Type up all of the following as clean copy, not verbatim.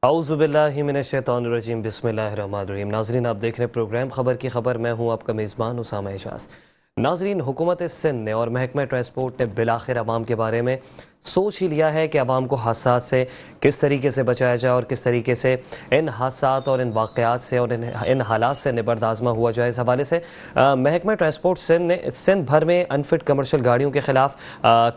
औज़ुबिल्लाहिमिनश्शैतानिर्रजीम बिस्मिल्लाहिर्रहमानिर्रहीम। नाज़रीन, आप देख रहे हैं प्रोग्राम खबर की खबर। मैं हूं आपका मेज़बान उसामा एजाज। नाज़रीन, हुकूमत सिंध ने और महकमा ट्रांसपोर्ट ने बिलाखिर अवाम के बारे में सोच ही लिया है कि अवाम को हादसात से किस तरीके से बचाया जाए और किस तरीके से इन हादसात और इन वाक़यात से और इन हालात से निबर्दाज़मा हुआ जाए। इस हवाले से महकमा ट्रांसपोर्ट सिंध ने सिंध भर में अनफिट कमर्शल गाड़ियों के ख़िलाफ़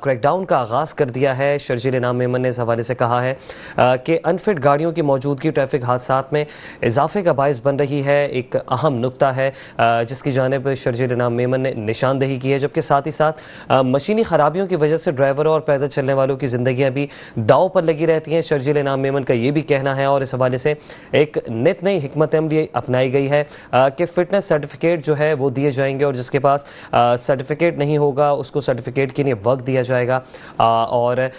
क्रैकडाउन का आगाज़ कर दिया है। शर्जील इनाम मेमन ने इस हवाले से कहा है कि अनफिट गाड़ियों की मौजूदगी ट्रैफिक हादसात में इजाफे का बायस बन रही है। एक अहम नुक्ता है जिसकी जानिब शर्जील इनाम मेमन ने निशानदेही की है, जबकि साथ ही साथ मशीनी खराबियों की वजह से ड्राइवरों और पैदल चलने वालों की जिंदगियां भी दाव पर लगी रहती हैं। शर्जील इनाम मेमन का ये भी कहना है और इस हवाले से एक नित नई हिकमत अमली अपनाई गई है कि फिटनेस सर्टिफिकेट जो है वो दिए जाएंगे और जिसके पास सर्टिफिकेट नहीं होगा उसको सर्टिफिकेट के लिए वक्त दिया जाएगा। और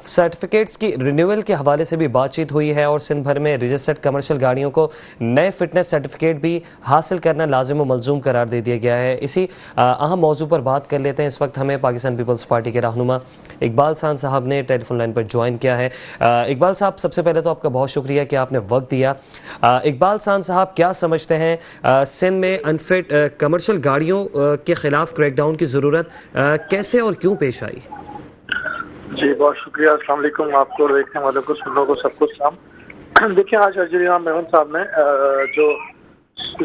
सर्टिफिकेट्स की रिन्यूअल के हवाले से भी बातचीत हुई है और सिंध भर में रजिस्टर्ड कमर्शियल गाड़ियों को नए फिटनेस सर्टिफिकेट भी हासिल करना लाजिम व मलजूम करार दे दिया गया है। इसी अहम मौजू पर बात कर लेते हैं। इस वक्त हमें पाकिस्तान पीपल्स पार्टी के रहनुमा इकबाल सान साहब ने टेलीफोन लाइन पर ज्वाइन किया है। इकबाल साहब, सबसे पहले तो आपका बहुत शुक्रिया कि आपने वक्त दिया। इकबाल सान साहब, क्या समझते हैं सिंध में अनफिट कमर्शियल गाड़ियों के खिलाफ क्रैकडाउन की ज़रूरत कैसे और क्यों पेश आई? जी, बहुत शुक्रिया। अस्सलाम वालेकुम आपको और देखने वालों को, सुनने को, सबको सलाम। देखिए, आज शर्जील इनाम मेमन साहब ने जो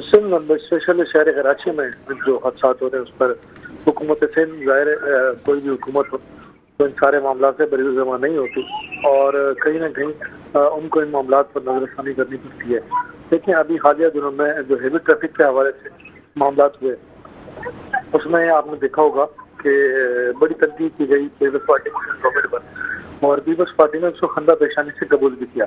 सिंध स्पेशली शहर कराची में जो हादसा हो रहे हैं उस पर हुकूमत सिंध, जाहिर कोई भी हुकूमत हो तो इन सारे मामला से बरी जमा नहीं होती और कहीं ना कहीं उनको इन मामला पर नजरसानी करनी पड़ती है। देखिए, अभी हालिया दिनों में जो हेवी ट्रैफिक के हवाले से मामला हुए उसमें आपने देखा होगा कि बड़ी तनकीद की गई पीपल्स पार्टी गवर्नमेंट पर और पीपल्स पार्टी ने उसको खंदा पेशानी से कबूल भी किया।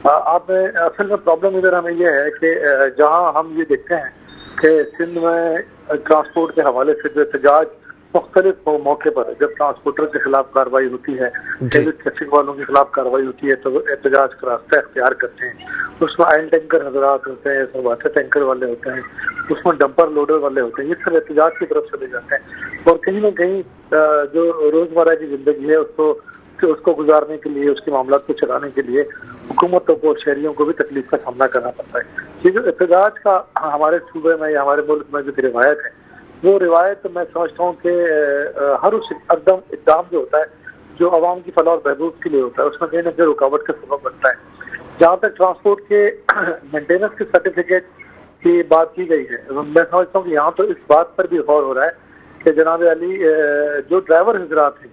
आपने असल में प्रॉब्लम इधर हमें यह है कि जहां हम ये देखते हैं कि सिंध में ट्रांसपोर्ट के हवाले से जो एहतजाज मुख्तलिफ मौके पर जब ट्रांसपोर्टर के खिलाफ कार्रवाई होती है, ट्रैफिक वालों के खिलाफ कार्रवाई होती है तो एहतजाज का रास्ता इख्तियार करते हैं। उसमें आयल टैंकर हजरात होते हैं, वाटर टैंकर वाले होते हैं, उसमें डंपर लोडर वाले होते हैं, ये सब एहतजाज की तरफ चले जाते हैं और कहीं ना कहीं जो रोजमर्रा की जिंदगी है उसको गुजारने के लिए, उसके मामला को चलाने के लिए हुकूमतों को और शहरियों को भी तकलीफ का सामना करना पड़ता है। ये जो एहतजाज का हमारे सूबे में या हमारे मुल्क में जो रिवायत है वो रिवायत मैं समझता हूँ कि हर उस इक़दाम जो होता है जो आवाम की फलाह और बहबूद के लिए होता है उसमें कहीं ना कहीं रुकावट का सबब बनता है। जहाँ तक ट्रांसपोर्ट के मेंटेनेंस के सर्टिफिकेट की बात की गई है, मैं समझता हूँ कि यहाँ तो इस बात पर भी गौर हो रहा है कि जनाब अली जो ड्राइवर हजरात हैं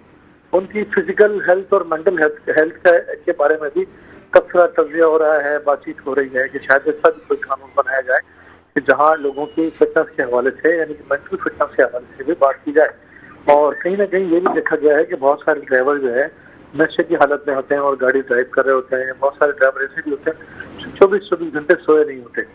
उनकी फिजिकल हेल्थ और मेंटल हेल्थ के बारे में भी तबसरा तजिया हो रहा है, बातचीत हो रही है कि शायद ऐसा भी कोई कानून बनाया जाए कि जहां लोगों की फिटनेस के हवाले से यानी कि मेंटल फिटनेस के हवाले से भी बात की जाए। और कहीं ना कहीं ये भी देखा गया है कि बहुत सारे ड्राइवर जो है नशे की हालत में होते हैं और गाड़ी ड्राइव कर रहे होते हैं। बहुत सारे ड्राइवर ऐसे भी होते हैं 24 घंटे सोए नहीं होते।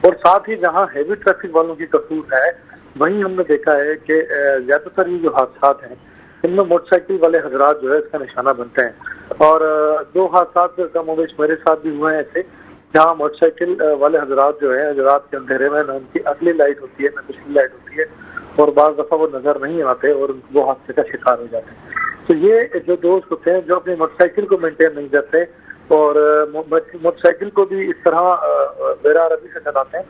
और साथ ही जहाँ हैवी ट्रैफिक वालों की कसूर है वहीं हमने देखा है कि ज्यादातर ये जो हादसा हैं इनमें मोटरसाइकिल वाले हजरात जो है इसका निशाना बनते हैं। और दो हादसा का मोमेश मेरे साथ भी हुए हैं ऐसे, जहाँ मोटरसाइकिल वाले हजरात जो है रात के अंधेरे में न उनकी अगली लाइट होती है न पिछली लाइट होती है और बाज़ दफ़ा वो नजर नहीं आते और वो हादसे का शिकार हो जाते हैं। तो ये जो दोस्त होते हैं जो अपनी मोटरसाइकिल को मेंटेन नहीं करते और मोटरसाइकिल को भी इस तरह बेरारबी से चलाते हैं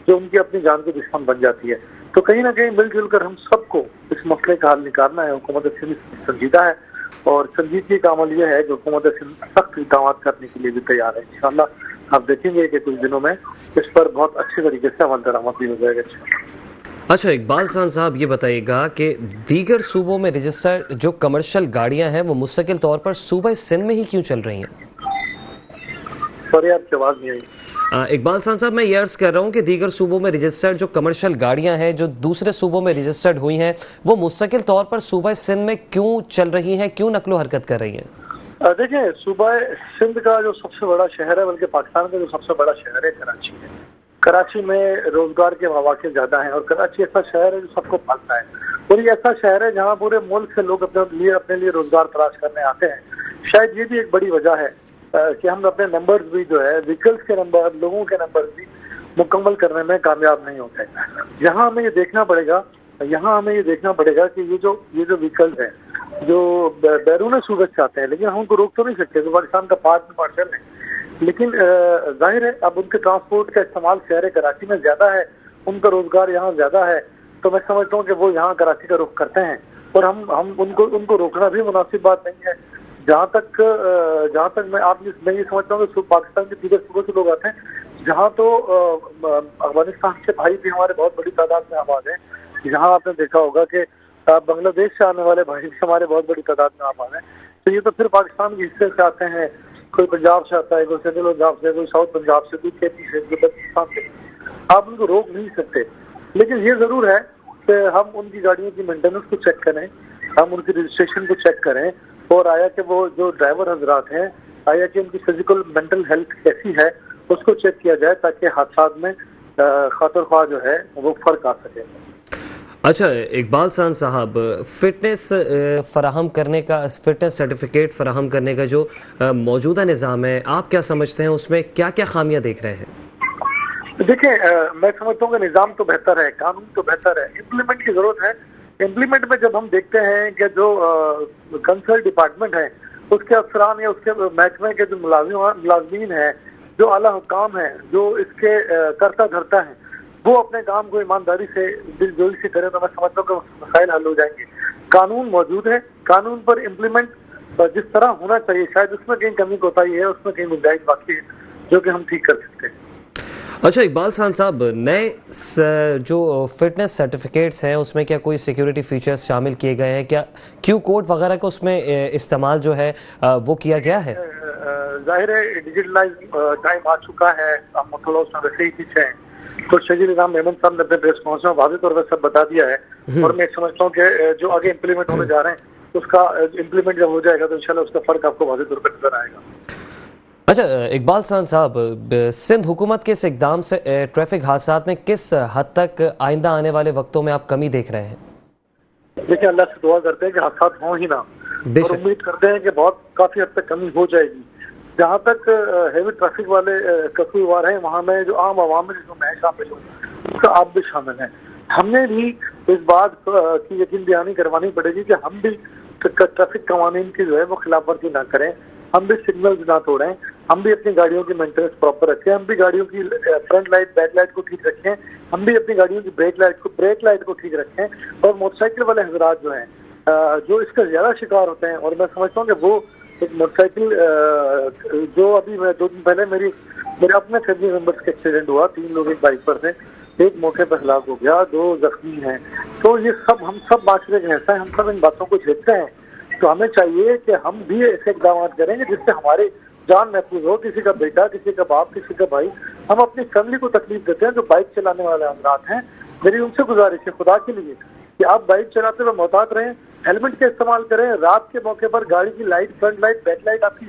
जो उनकी अपनी जान की दुश्मन बन जाती है। तो कहीं ना कहीं मिलजुल कर हम सबको इस मसले का हल निकालना है। हुकूमत सिंध संजीदा है और संजीदगी का अमल यह है कि हुकूमत सिंध सख्त इक़दाम करने के लिए भी तैयार है। इंशाअल्लाह आप देखेंगे कि कुछ दिनों में इस पर बहुत अच्छे तरीके से अमल दरामद भी हो जाएगा। अच्छा, इकबाल सान साहब, ये बताइएगा कि दीगर सूबों में रजिस्टर्ड जो कमर्शियल गाड़ियां हैं वो मुस्तकिल तौर पर सूबे सिंध में ही क्यों चल रही हैं? सॉरी, आपकी आवाज़ नहीं आई। इकबाल सान साहब, मैं ये अर्ज कर रहा हूँ कि दीगर सूबों में रजिस्टर्ड जो कमर्शियल गाड़ियां हैं जो दूसरे सूबों में रजिस्टर्ड हुई हैं वो मुस्तकिल तौर पर सूबा सिंध में क्यों चल रही हैं, क्यों नकलो हरकत कर रही हैं? देखिए, सूबा सिंध का जो सबसे बड़ा शहर है, बल्कि पाकिस्तान का जो सबसे बड़ा शहर है कराची है। कराची में रोजगार के मौके ज्यादा हैं और कराची ऐसा शहर है जो सबको पालता है और ये ऐसा शहर है जहाँ पूरे मुल्क से लोग अपने लिए रोजगार तलाश करने आते हैं। शायद ये भी एक बड़ी वजह है कि हम अपने नंबर्स भी जो है व्हीकल्स के नंबर, लोगों के नंबर भी मुकम्मल करने में कामयाब नहीं होते। यहाँ हमें ये देखना पड़ेगा कि ये जो व्हीकल्स हैं जो बैरून सूरत से आते हैं, लेकिन हम उनको रोक तो नहीं सकते, तो पाकिस्तान का पार्ट है, लेकिन जाहिर है अब उनके ट्रांसपोर्ट का इस्तेमाल शहर कराची में ज्यादा है, उनका रोजगार यहाँ ज्यादा है, तो मैं समझता हूँ कि वो यहाँ कराची का रुख करते हैं और हम उनको रोकना भी मुनासिब बात नहीं है। जहाँ तक मैं ये समझता हूँ कि पाकिस्तान के दीगर सूबों से लोग आते हैं, जहाँ तो अफगानिस्तान के भाई भी हमारे बहुत बड़ी तादाद में आबाद हैं। यहाँ आपने देखा होगा कि बांग्लादेश से आने वाले भाई भी हमारे बहुत बड़ी तादाद में आबाद हैं। तो ये तो फिर पाकिस्तान के हिस्से से आते हैं, कोई पंजाब से आता है, कोई सेंट्रल पंजाब से, कोई साउथ पंजाब से, कोई केपी से, कोई बलूचिस्तान से। आप उनको रोक नहीं सकते, लेकिन ये जरूर है कि हम उनकी गाड़ियों की मेंटेनेंस को चेक करें, हम उनकी रजिस्ट्रेशन को चेक करें और आया कि वो जो ड्राइवर हजरात हैं, आया कि उनकी फिजिकल मेंटल हेल्थ कैसी है उसको चेक किया जाए, ताकि हादसा में खातिर ख्वाह जो है वो फर्क आ सके। अच्छा इकबाल खान साहब, फिटनेस सर्टिफिकेट फराहम करने का जो मौजूदा निज़ाम है, आप क्या समझते हैं उसमें क्या क्या खामियां देख रहे हैं? देखिए, मैं समझता हूँ कि निज़ाम तो बेहतर है, कानून तो बेहतर है, इम्प्लीमेंट की जरूरत है। इम्प्लीमेंट में जब हम देखते हैं कि जो कंसर्न डिपार्टमेंट है उसके अफसरान या उसके महकमे के जो मुलाजमीन है, जो आला हुकाम है, जो इसके करता धरता है, वो अपने काम को ईमानदारी से दिलजोई से करें, तो मैं समझता हूँ कि मसाइल हल हो जाएंगे। कानून मौजूद है, कानून पर इम्प्लीमेंट जिस तरह होना चाहिए, शायद उसमें कहीं कमी कोताही है, उसमें कहीं गुंजाइश बाकी है जो कि हम ठीक कर सकते हैं। अच्छा इकबाल खान साहब, नए जो फिटनेस सर्टिफिकेट्स हैं उसमें क्या कोई सिक्योरिटी फीचर्स शामिल किए गए हैं? क्या क्यू कोड वगैरह का उसमें इस्तेमाल जो है वो किया गया है? जाहिर है डिजिटलाइज टाइम आ चुका है, हम थोड़ा उसमें वैसे ही पीछे हैं। तो शजील निज़ाम मेमन साहब ने अपने प्रेस कॉन्फ्रेंस में वाज़ेह तौर पर सब बता दिया है और मैं समझता हूँ कि जो आगे इम्प्लीमेंट होने जा रहे हैं उसका इम्प्लीमेंट जब हो जाएगा तो इंशाल्लाह उसका फर्क आपको वाज़ेह तौर पर नजर आएगा। अच्छा इकबाल खान साहब, सिंध हुकूमत के इस इकदाम से ट्रैफिक हादसात में किस हद तक आइंदा आने वाले वक्तों में आप कमी देख रहे हैं? देखिए, अल्लाह से दुआ करते हैं कि हादसात हों ही ना, और उम्मीद करते हैं कि काफी हद तक कमी हो जाएगी। जहाँ तक हेवी ट्रैफिक वाले कसूरवार हैं, वहाँ में जो आम आवाम में जिसमें मैं शामिल हूँ, उसका आप भी शामिल हैं। हमने भी इस बात की यकीन दहानी करवानी पड़ेगी कि हम भी ट्रैफिक कवानीन की जो है वो खिलाफ वर्जी ना करें, हम भी सिग्नल्स ना तोड़ें, हम भी अपनी गाड़ियों की मेंटेनेंस प्रॉपर रखें, हम भी गाड़ियों की फ्रंट लाइट बैक लाइट को ठीक रखें, हम भी अपनी गाड़ियों की ब्रेक लाइट को ठीक रखें। और मोटरसाइकिल वाले हजरात जो हैं, जो इसका ज्यादा शिकार होते हैं, और मैं समझता हूँ कि वो एक मोटरसाइकिल जो अभी 2 दिन पहले मेरे अपने फैमिली मेंबर्स का एक्सीडेंट हुआ, 3 लोग एक बाइक पर थे, एक मौके पर हलाक हो गया, 2 जख्मी हैं। तो ये सब हम सब माशरे का हिस्सा है, हम सब इन बातों को झेलते हैं। तो हमें चाहिए कि हम भी ऐसे इकदाम करेंगे जिससे हमारे जान महफूज हो, किसी का बेटा, किसी का बाप, किसी का भाई। हम अपनी फैमिली को तकलीफ देते हैं जो बाइक चलाने वाले हजरात हैं। मेरी उनसे गुजारिश है खुदा के लिए कि आप बाइक चलाते हुए मोहतात रहें, हेलमेट का इस्तेमाल करें, रात के मौके पर गाड़ी की light, front light, back light आपकी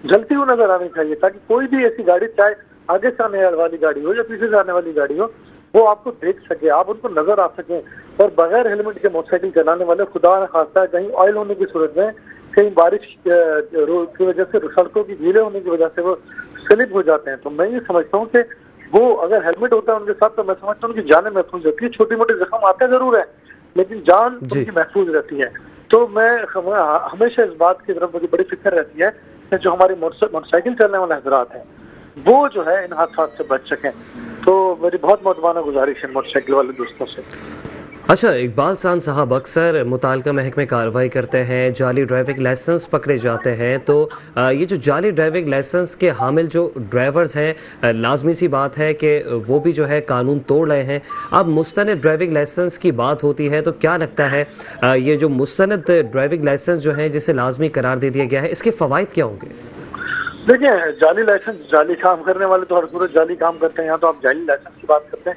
जलती हुई नजर आनी चाहिए, ताकि कोई भी ऐसी गाड़ी, चाहे आगे से आने वाली गाड़ी हो या पीछे से आने वाली गाड़ी हो, वो आपको देख सके, आप उनको नजर आ सके। और बगैर हेलमेट के मोटरसाइकिल चलाने वाले, खुदा न खास्ता कहीं ऑयल होने की सूरत में, कहीं बारिश की वजह से, सड़कों की गीले होने की वजह से वो स्लिप हो जाते हैं। तो मैं ये समझता हूँ कि वो अगर हेलमेट होता है उनके साथ, तो मैं समझता हूँ उनकी जान महफूज रहती है। छोटी मोटी जख्म आते जरूर है, लेकिन जान उनकी महफूज रहती है। तो मैं हमेशा इस बात की तरफ मुझे बड़ी फिक्र रहती है कि जो हमारे मोटरसाइकिल चलने वाले हजरात हैं वो जो है इन हादसा से बच सकें। तो मेरी बहुत मोहतबाना गुजारिश है मोटरसाइकिल वाले दोस्तों से। अच्छा इकबाल खान साहब, अक्सर मुताल्लिका महकमे कार्रवाई करते हैं, जाली ड्राइविंग लाइसेंस पकड़े जाते हैं, तो ये जो जाली ड्राइविंग लाइसेंस के हामिल जो ड्राइवर्स हैं, लाजमी सी बात है कि वो भी जो है कानून तोड़ रहे हैं। अब मुस्तनद ड्राइविंग लाइसेंस की बात होती है तो क्या लगता है ये जो मुस्तनद ड्राइविंग लाइसेंस जो है जिसे लाजमी करार दे दिया गया है, इसके फ़वाइद क्या होंगे? देखिए, जाली लाइसेंस, जाली काम करने वाले तो हर सूरत जाली काम करते हैं। यहाँ तो आप जाली लाइसेंस की बात करते हैं,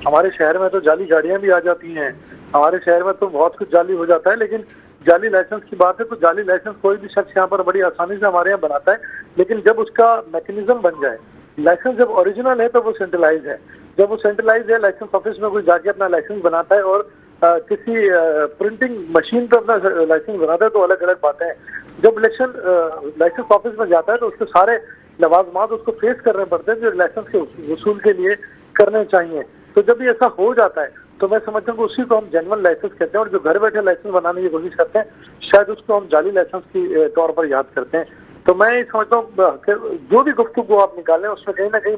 हमारे शहर में तो जाली गाड़ियां भी आ जाती हैं, हमारे शहर में तो बहुत कुछ जाली हो जाता है। लेकिन जाली लाइसेंस की बात है तो जाली लाइसेंस कोई भी शख्स यहाँ पर बड़ी आसानी से हमारे यहाँ बनाता है, लेकिन जब उसका मैकेनिज्म बन जाए, लाइसेंस जब ओरिजिनल है तो वो सेंट्रलाइज है। जब वो सेंट्रलाइज है, लाइसेंस ऑफिस में कोई जाके अपना लाइसेंस बनाता है और किसी प्रिंटिंग मशीन पर अपना लाइसेंस बनाता है तो अलग अलग बातें हैं। जब इलेक्शन लाइसेंस ऑफिस में जाता है तो उसके सारे लवाजमात उसको फेस करने पड़ते हैं जो लाइसेंस के वसूल के लिए करने चाहिए। तो जब ये ऐसा हो जाता है तो मैं समझता हूँ कि उसी को हम जेन्युइन लाइसेंस कहते हैं, और जो घर बैठे लाइसेंस बनाने की कोशिश करते हैं शायद उसको हम जाली लाइसेंस की तौर पर याद करते हैं। तो मैं ये समझता हूँ कि जो भी गुफ्तगू आप निकालें उसमें कहीं ना कहीं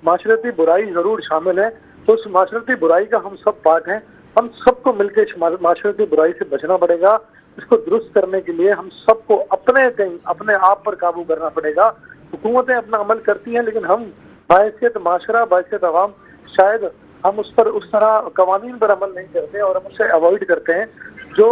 माशरती बुराई जरूर शामिल है। तो उस माशरती बुराई का हम सब पार्ट हैं। हम सबको मिलकर इस माशरती बुराई से बचना पड़ेगा। इसको दुरुस्त करने के लिए हम सबको अपने आप पर काबू करना पड़ेगा। हुकूमतें अपना अमल करती हैं, लेकिन हम बाहैसियत माशरा, बाहैसियत अवाम शायद हम उस तरह कवानीन पर अमल नहीं करते और हम उसे अवॉइड करते हैं। जो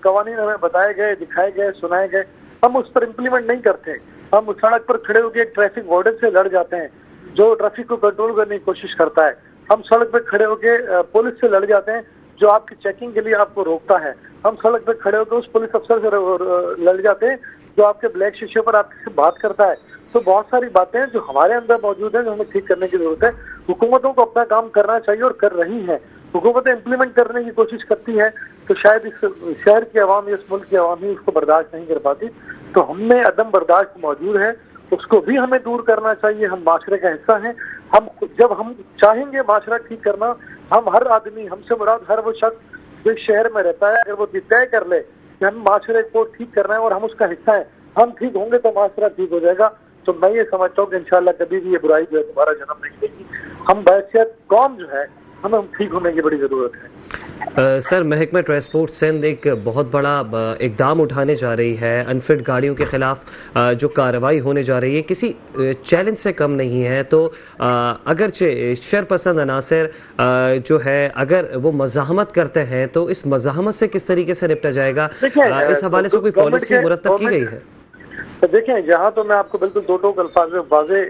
कवानीन हमें बताए गए, दिखाए गए, सुनाए गए, हम उस पर इम्प्लीमेंट नहीं करते। हम सड़क पर खड़े होकर ट्रैफिक वार्डन से लड़ जाते हैं जो ट्रैफिक को कंट्रोल करने की कोशिश करता है। हम सड़क पर खड़े होकर पुलिस से लड़ जाते हैं जो आपकी चेकिंग के लिए आपको रोकता है। हम सड़क पर खड़े होकर उस पुलिस अफसर से लड़ जाते हैं जो आपके ब्लैक शीशे पर आपसे बात करता है। तो बहुत सारी बातें हैं जो हमारे अंदर मौजूद हैं, जो हमें ठीक करने की जरूरत है। हुकूमतों को अपना काम करना चाहिए और कर रही हैं। हुकूमतें इम्प्लीमेंट करने की कोशिश करती हैं तो शायद इस शहर की आवाम या इस मुल्क की आवाम ही उसको बर्दाश्त नहीं कर पाती। तो हमने अदम बर्दाश्त मौजूद है, उसको भी हमें दूर करना चाहिए। हम माशरे का हिस्सा हैं। जब हम चाहेंगे माशरा ठीक करना, हम हर आदमी, हमसे मुराद हर वो शख्स जो इस शहर में रहता है, अगर वो तय कर ले कि हम माशरे को ठीक करना है और हम उसका हिस्सा है, हम ठीक होंगे तो माशरा ठीक हो जाएगा। तो मैं ये समझता हूँ कि इंशाअल्लाह कभी भी ये बुराई जो है दोबारा जन्म नहीं लेगी। हम बहसियत कौम जो है हमें ठीक होने की बड़ी जरूरत है। सर, महकमा ट्रांसपोर्ट सिंध एक बहुत बड़ा इकदाम उठाने जा रही है। अनफिट गाड़ियों के खिलाफ जो कार्रवाई होने जा रही है किसी चैलेंज से कम नहीं है। तो अगरचे शरपसंद अनासर जो है अगर वो मज़ाहमत करते हैं तो इस मज़ाहमत से किस तरीके से निपटा जाएगा, इस हवाले से कोई पॉलिसी मुरतब की गई है? तो देखें, यहाँ तो मैं आपको बिल्कुल दो अल्फाज में वाज़े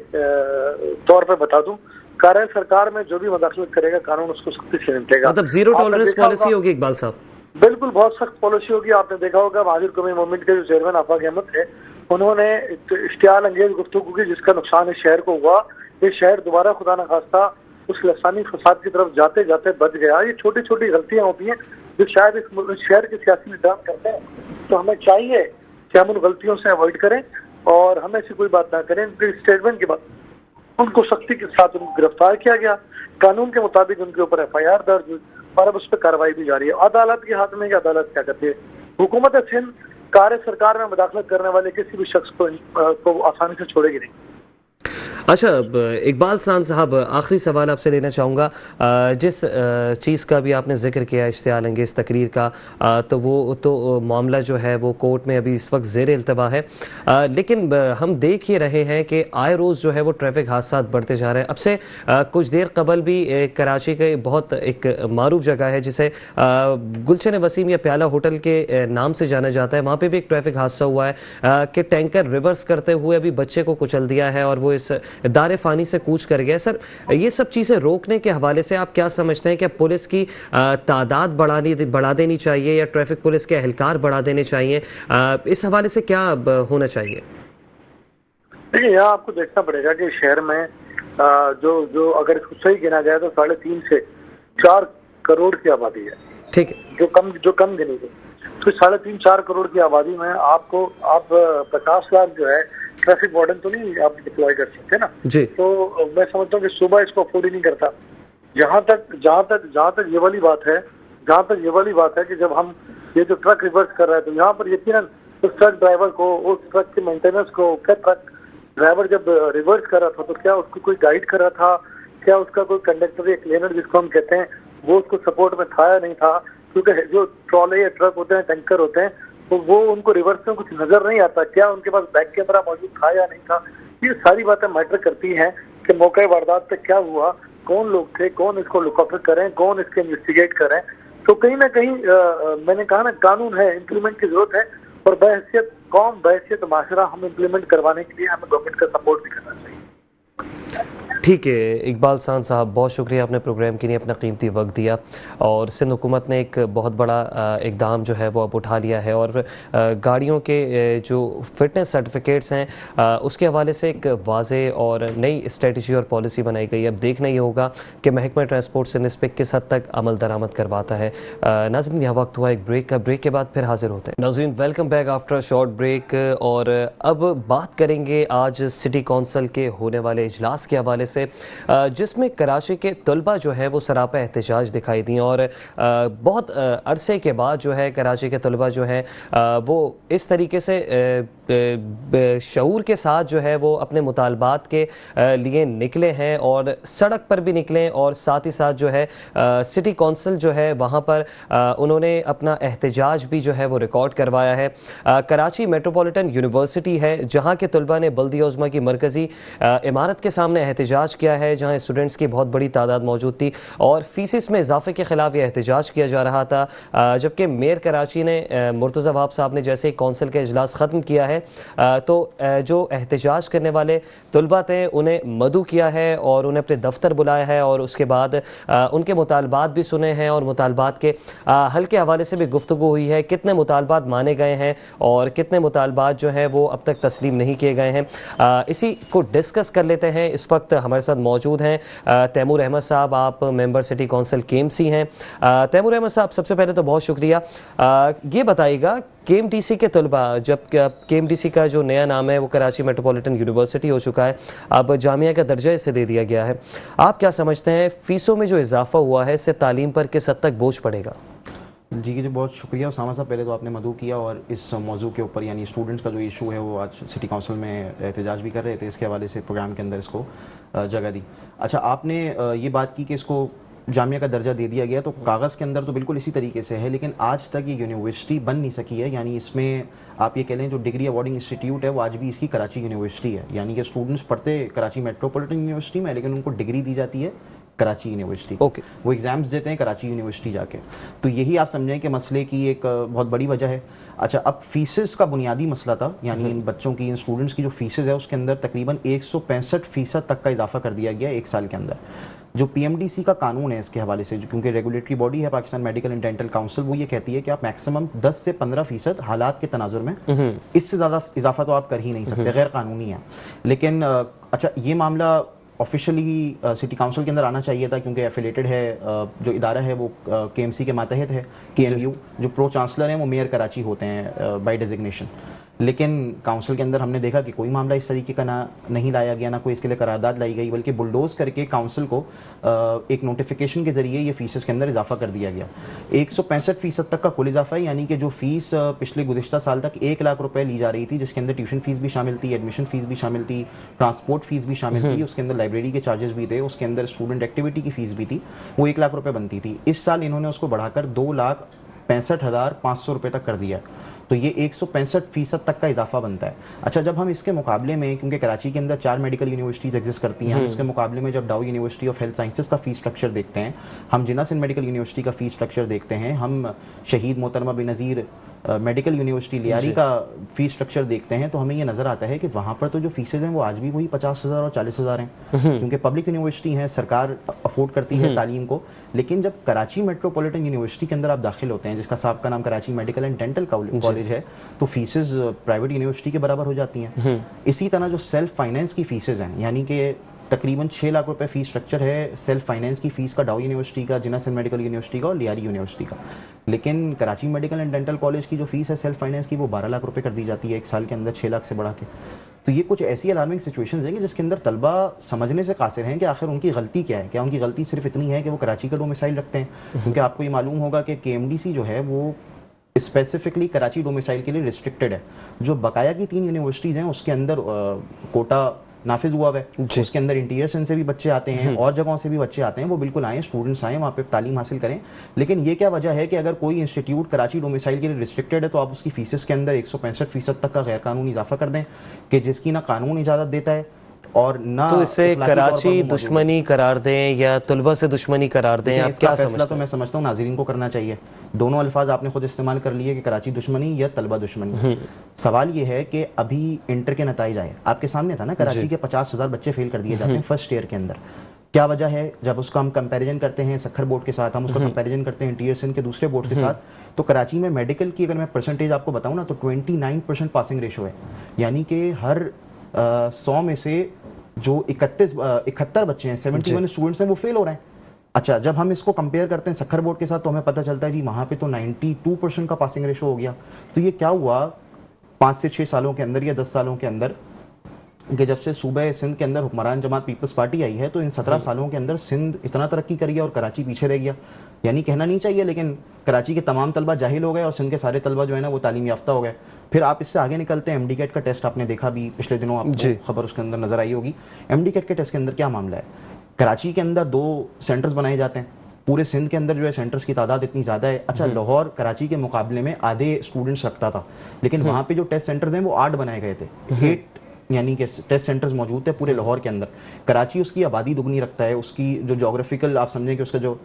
तौर पर बता दूं, कार्य सरकार में जो भी मदाखलत करेगा कानून उसको सख्ती से निपटेगा। मतलब जीरो टॉलरेंस पॉलिसी होगी इकबाल साहब? बिल्कुल, बहुत सख्त पॉलिसी होगी। आपने देखा होगा महाजिर कौमी मूवमेंट के जो चेयरमैन आफाक अहमद थे, उन्होंने इश्तियाल अंगेज गुफ्तगू की जिसका नुकसान इस शहर को हुआ। ये शहर दोबारा खुदा न खास्ता उस लसानी फसाद की तरफ जाते जाते बच गया। ये छोटी छोटी गलतियां होती हैं जो शायद इस शहर के सियासी निजाम करते हैं। तो हमें चाहिए कि हम उन गलतियों से अवॉइड करें और हमें ऐसी कोई बात ना करें। उनके स्टेटमेंट के बाद उनको सख्ती के साथ उनको गिरफ्तार किया गया, कानून के मुताबिक उनके ऊपर FIR दर्ज हुई और अब उस पर कार्रवाई भी जारी है। अदालत के हाथ में, अदालत क्या करती है? हुकूमत सिंध कार्य सरकार में मुदाखलत करने वाले किसी भी शख्स को आसानी से छोड़ेगी नहीं। अच्छा इकबाल सान साहब, आखिरी सवाल आपसे लेना चाहूँगा। जिस चीज़ का भी आपने जिक्र किया इश्तियाल अंगेज़ तकरीर का, तो वो तो मामला जो है वो कोर्ट में अभी इस वक्त ज़ेर इल्तवा है। लेकिन हम देख ही रहे हैं कि आए रोज़ जो है वो ट्रैफिक हादसा बढ़ते जा रहे हैं। अब से कुछ देर कबल भी कराची के बहुत एक मारूफ जगह है जिसे गुलशन वसीम या प्याला होटल के नाम से जाना जाता है, वहाँ पर भी एक ट्रैफिक हादसा हुआ है कि टैंकर रिवर्स करते हुए अभी बच्चे को कुचल दिया है और वो इस दारे फानी से कूच कर गया। सर, ये सब चीज़ें रोकने के हवाले से आप क्या समझते हैं? क्या पुलिस की तादाद बढ़ा देनी चाहिए या ट्रैफिक पुलिस के एहलकार बढ़ा देने चाहिए? इस हवाले से क्या होना चाहिए? देखिए, यहाँ आपको देखना पड़ेगा कि शहर में जो अगर इसको सही गिना जाए तो 3.5 से 4 करोड़ की आबादी है। ठीक है, जो कम गिनी गई। तो 3.5-4 करोड़ की आबादी में आप 50 लाख जो है ट्रैफिक वार्डन तो नहीं आप डिप्लॉय कर सकते ना जी। तो मैं समझता हूँ कि सुबह इसको अफोर्ड ही नहीं करता। जहाँ तक ये वाली बात है कि जब हम ये जो ट्रक रिवर्स कर रहा है तो यहाँ पर यकीनन उस ट्रक ड्राइवर को, उस ट्रक के मेंटेनेंस को, क्या ट्रक ड्राइवर जब रिवर्स कर रहा था तो क्या उसको कोई गाइड कर रहा था? क्या उसका कोई कंडक्टर या क्लीनर जिसको हम कहते हैं वो उसको सपोर्ट में था या नहीं था? क्योंकि जो ट्रॉले या ट्रक होते हैं, टैंकर होते हैं, तो वो उनको रिवर्स में कुछ नजर नहीं आता। क्या उनके पास बैक कैमरा मौजूद था या नहीं था? ये सारी बातें मैटर करती हैं कि मौके वारदात पे क्या हुआ, कौन लोग थे, कौन इसको लुकअप करें, कौन इसके इन्वेस्टिगेट करें। तो कहीं ना कहीं मैंने कहा ना, कानून है, इम्प्लीमेंट की जरूरत है और बहैसियत कौम, बहैसियत माशरा हम इम्प्लीमेंट करवाने के लिए हमें गवर्नमेंट का सपोर्ट भी करना चाहिए। ठीक है इकबाल सान साहब, बहुत शुक्रिया, आपने प्रोग्राम के लिए अपना कीमती वक्त दिया। और सिंध हुकूमत ने एक बहुत बड़ा इकदाम जो है वो अब उठा लिया है और गाड़ियों के जो फिटनेस सर्टिफिकेट्स हैं उसके हवाले से एक वाज़े और नई स्ट्रेटजी और पॉलिसी बनाई गई है। अब देखना ये होगा कि महकमा ट्रांसपोर्ट सिंध इस पर किस हद तक अमल दरामद करवाता है। नाज़रीन, यह वक्त हुआ एक ब्रेक का। ब्रेक के बाद फिर हाजिर होते हैं। नाज़रीन, welcome back after short break. और अब बात करेंगे आज सिटी कौंसिल के होने वाले इजलास के हवाले से, जिसमें कराची के तलबा जो है वो सरापा एहतजाज दिखाई दी और बहुत अरसे के बाद जो है कराची के तलबा जो है वो इस तरीके से शऊर के साथ जो है वो अपने मुतालबात के लिए निकले हैं और सड़क पर भी निकले और साथ ही साथ जो है सिटी कौंसिल जो है वहाँ पर उन्होंने अपना एहतजाज भी जो है वो रिकॉर्ड करवाया है। कराची मेट्रोपॉलिटन यूनिवर्सिटी है जहाँ के तलबा ने बल्दी उज़्मा की मरकज़ी इमारत के सामने एहतजाज किया है, जहाँ स्टूडेंट्स की बहुत बड़ी तादाद मौजूद थी और फीसिस में इजाफे के खिलाफ ये एहतजाज किया जा रहा था। जबकि मेयर कराची ने मुर्तज़ा वहाब साहब ने जैसे ही कौंसिल का इजलास ख़त्म किया है तो जो एहतजाज करने वाले तलबा थे उन्हें मदू किया है और उन्हें अपने दफ्तर बुलाया है और उसके बाद उनके मुतालबात भी सुने हैं और मुतालबात के हल के हवाले से भी गुफ्तगू हुई है। कितने मुतालबात माने गए हैं और कितने मुतालबात जो हैं वो अब तक तस्लीम नहीं किए गए हैं, इसी को डिस्कस कर लेते हैं। इस वक्त हमारे साथ मौजूद हैं तैमूर अहमद साहब, आप मेंबर सिटी कौंसिल KMC हैं। तैमूर अहमद साहब, सबसे पहले तो बहुत शुक्रिया। ये बताइएगा KMTC के तलबा, जब KMTC का जो नया नाम है वो कराची मेट्रोपॉलिटन यूनिवर्सिटी हो चुका है, अब जामिया का दर्जा इसे दे दिया गया है, आप क्या समझते हैं फीसों में जो इजाफा हुआ है इससे तालीम पर किस हद तक बोझ पड़ेगा? जी बहुत शुक्रिया उसामा साहब, पहले तो आपने मदू किया और इस मौजू के ऊपर यानी स्टूडेंट्स का जो इशू है वो आज सिटी काउंसिल में एहतजाज भी कर रहे थे, इसके हवाले से प्रोग्राम के अंदर इसको जगह दी। अच्छा, आपने ये बात की कि इसको जामिया का दर्जा दे दिया गया, तो कागज़ के अंदर तो बिल्कुल इसी तरीके से है, लेकिन आज तक ये यूनिवर्सिटी बन नहीं सकी है। यानी इसमें आप ये कह लें जो डिग्री अवार्डिंग इंस्टीट्यूट है वो आज भी इसकी कराची यूनिवर्सिटी है, यानी कि स्टूडेंट्स पढ़ते कराची मेट्रोपॉलिटन यूनिवर्सिटी में, लेकिन उनको डिग्री दी जाती है कराची यूनिवर्सिटी। वो एग्ज़ाम्स देते हैं कराची यूनिवर्सिटी जाके। तो यही आप समझें कि मसले की एक बहुत बड़ी वजह है। अच्छा, अब फीसेस का बुनियादी मसला था, यानी इन बच्चों की, इन स्टूडेंट्स की जो फीसेस है उसके अंदर तकरीबन 165% तक का इजाफा कर दिया गया एक साल के अंदर। जो PMDC का कानून है इसके हवाले से, क्योंकि रेगुलेटरी बॉडी है Pakistan medical and dental council, वो ये कहती है कि आप मैक्सिमम 10 से 15% हालात के तनाजुर में, इससे ज़्यादा इजाफा तो आप कर ही नहीं सकते, गैर कानूनी है। लेकिन अच्छा, ये मामला ऑफिशियली सिटी काउंसिल के अंदर आना चाहिए था, क्योंकि एफिलेटेड है, जो इदारा है वो KMC के मातहत है, KMU। जो प्रो चांसलर हैं वो मेयर कराची होते हैं बाय डेजिग्नेशन। लेकिन काउंसिल के अंदर हमने देखा कि कोई मामला इस तरीके का नहीं लाया गया, ना कोई इसके लिए करारदाद लाई गई, बल्कि बुलडोज करके काउंसिल को एक नोटिफिकेशन के जरिए ये फीसेस के अंदर इजाफा कर दिया गया। 165% तक का कुल इजाफा है, यानी कि जो फीस पिछले गुज़िश्ता साल तक 1 लाख रुपए ली जा रही थी, जिसके अंदर ट्यूशन फीस भी शामिल थी, एडमिशन फीस भी शामिल थी, ट्रांसपोर्ट फीस भी शामिल थी, उसके अंदर लाइब्रेरी के चार्जेस भी थे, उसके अंदर स्टूडेंट एक्टिविटी की फीस भी थी, वो 1 लाख रुपए बनती थी। इस साल इन्होंने उसको बढ़ाकर 2,65,500 रुपए तक कर दिया। तो ये 165% तक का इजाफा बनता है। अच्छा, जब हम इसके मुकाबले में, क्योंकि कराची के अंदर 4 मेडिकल यूनिवर्सिटीज़ एग्जिस्ट करती हैं, हम इसके मुकाबले में जब डाउ यूनिवर्सिटी ऑफ हेल्थ साइंसेज का फ़ीस स्ट्रक्चर देखते हैं, हम जिन्ना सिंध मेडिकल यूनिवर्सिटी का फ़ीस स्ट्रक्चर देखते हैं, हम शहीद मोहतरमा बेनज़ीर मेडिकल यूनिवर्सिटी लियारी का फ़ीस स्ट्रक्चर देखते हैं, तो हमें ये नज़र आता है कि वहाँ पर तो जो फीसेज हैं वो आज भी वही 50,000 और 40,000 हैं, क्योंकि पब्लिक यूनिवर्सिटी हैं, सरकार अफोर्ड करती है तालीम को। लेकिन जब कराची मेट्रोपॉलिटन यूनिवर्सिटी के अंदर आप दाखिल होते हैं, जिसका साहब का नाम Karachi medical and dental college है, तो फीसेज प्राइवेट यूनिवर्सिटी के बराबर हो जाती हैं। इसी तरह जो सेल्फ फाइनेंस की फीसेज हैं, यानी कि तकरीबन 6 लाख रुपए फीस स्ट्रक्चर है सेल्फ फाइनेंस की फ़ीस का डाउ यूनिवर्सिटी का, जिन्ना सिंध मेडिकल यूनिवर्सिटी का और लियारी यूनिवर्सिटी का। लेकिन Karachi medical and dental college की जो फ़ीस है सेल्फ फाइनेंस की, वो 12 लाख रुपए कर दी जाती है एक साल के अंदर, 6 लाख से बढ़ा के। तो ये कुछ ऐसी अलार्मिंग सिचुएशंस हैं कि जिसके अंदर तलबा समझने से कासिर हैं कि आखिर उनकी गलती क्या है। क्या उनकी गलती सिर्फ इतनी है कि वो कराची का डोमिसाइल रखते हैं? क्योंकि आपको ये मालूम होगा कि KMDC जो है वो स्पेसिफिकली कराची डोमिसाइल के लिए रिस्ट्रिक्टेड है। जो बकाया की 3 यूनिवर्सिटीज़ हैं उसके अंदर कोटा नाफिज हुआ है, उसके अंदर इंटीरियर से भी बच्चे आते हैं और जगहों से भी बच्चे आते हैं, वो बिल्कुल आएँ, स्टूडेंट्स आएँ, वहाँ पे तालीम हासिल करें। लेकिन ये क्या वजह है कि अगर कोई इंस्टीट्यूट कराची डोमिसाइल के लिए रिस्ट्रिक्टेड है तो आप उसकी फीसेस के अंदर 165% तक का गैर कानूनी इजाफा कर दें, कि जिसकी ना कानून इजाज़त देता है और ना, तो इससे कराची दुश्मनी करार दें या तलबा से दुश्मनी करार दें, आप क्या समझते हैं? तो मैं समझता हूँ नाज़रीन को करना चाहिए। दोनों अल्फाज आपने खुद इस्तेमाल कर लिए कि कराची दुश्मनी या तलबा दुश्मनी। सवाल ये है कि अभी इंटर के नताइज आए, आपके सामने था ना, कराची के 50,000 बच्चे फेल कर दिए जाते हैं फर्स्ट ईयर के अंदर। क्या वजह है? जब उसका हम कंपैरिजन करते हैं सखर बोर्ड के साथ, हम उसका कंपैरिजन करते हैं इंटीरियर सिंध के दूसरे बोर्ड के साथ, तो कराची में मेडिकल की अगर मैं परसेंटेज आपको बताऊँ ना, तो 29% पासिंग रेशो है। यानी कि हर 100 में से जो 71 बच्चे हैं, 71 स्टूडेंट्स हैं, वो फेल हो रहे हैं। अच्छा, जब हम इसको कंपेयर करते हैं सखर बोर्ड के साथ तो हमें पता चलता है जी वहाँ पे तो 92% का पासिंग रेशो हो गया। तो ये क्या हुआ, 5 से 6 सालों के अंदर या 10 सालों के अंदर कि जब से सूबे सिंध के अंदर हुक्मरान जमात पीपल्स पार्टी आई है तो इन 17 सालों के अंदर सिंध इतना तरक्की करी है और कराची पीछे रह गया। यानी कहना नहीं चाहिए, लेकिन कराची के तमाम तलबा जाहिल हो गए और सिंध के सारे तलबा जो है ना वो तालीम याफ्ता हो गए। फिर आप इससे आगे निकलते हैं, MD कैट का टेस्ट आपने देखा भी पिछले दिनों, आपको खबर उसके अंदर नजर आई होगी। MD कैट के टेस्ट के अंदर क्या मामला है, कराची के अंदर 2 सेंटर्स बनाए जाते हैं, पूरे सिंध के अंदर जो है सेंटर्स की तादाद इतनी ज़्यादा है। अच्छा, लाहौर कराची के मुकाबले में आधे स्टूडेंट्स रखता था, लेकिन वहाँ पे जो टेस्ट सेंटर थे वो 8 बनाए गए थे। 8 यानी कि टेस्ट सेंटर्स मौजूद थे पूरे लाहौर के अंदर। कराची उसकी आबादी दुगनी रखता है, उसकी जो जोग्राफिकल आप समझें कि उसका जो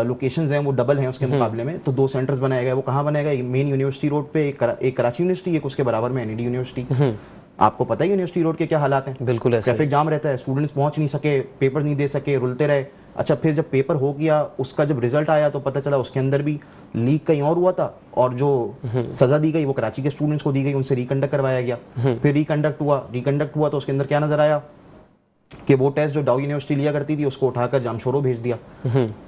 लोकेशंस हैं वो डबल हैं उसके मुकाबले में, तो 2 सेंटर्स बनाए गए। वो कहाँ बनाए गए, मेन यूनिवर्सिटी रोड पे एक कराची यूनिवर्सिटी, एक उसके बराबर में NED यूनिवर्सिटी। आपको पता है यूनिवर्सिटी रोड के क्या हालात हैं, बिल्कुल ट्रैफिक जाम रहता है, स्टूडेंट्स पहुंच नहीं सके, पेपर नहीं दे सके, रुलते रहे। अच्छा, फिर जब पेपर हो गया, उसका जब रिजल्ट आया तो पता चला उसके अंदर भी लीक कहीं और हुआ था, और जो सजा दी गई वो कराची के स्टूडेंट्स को दी गई, उनसे रिकंडक्ट करवाया गया। फिर रिकंडक्ट हुआ तो उसके अंदर क्या नजर आया कि वो टेस्ट जो डाउ यूनिवर्सिटी लिया करती थी उसको उठाकर जामशोरो भेज दिया।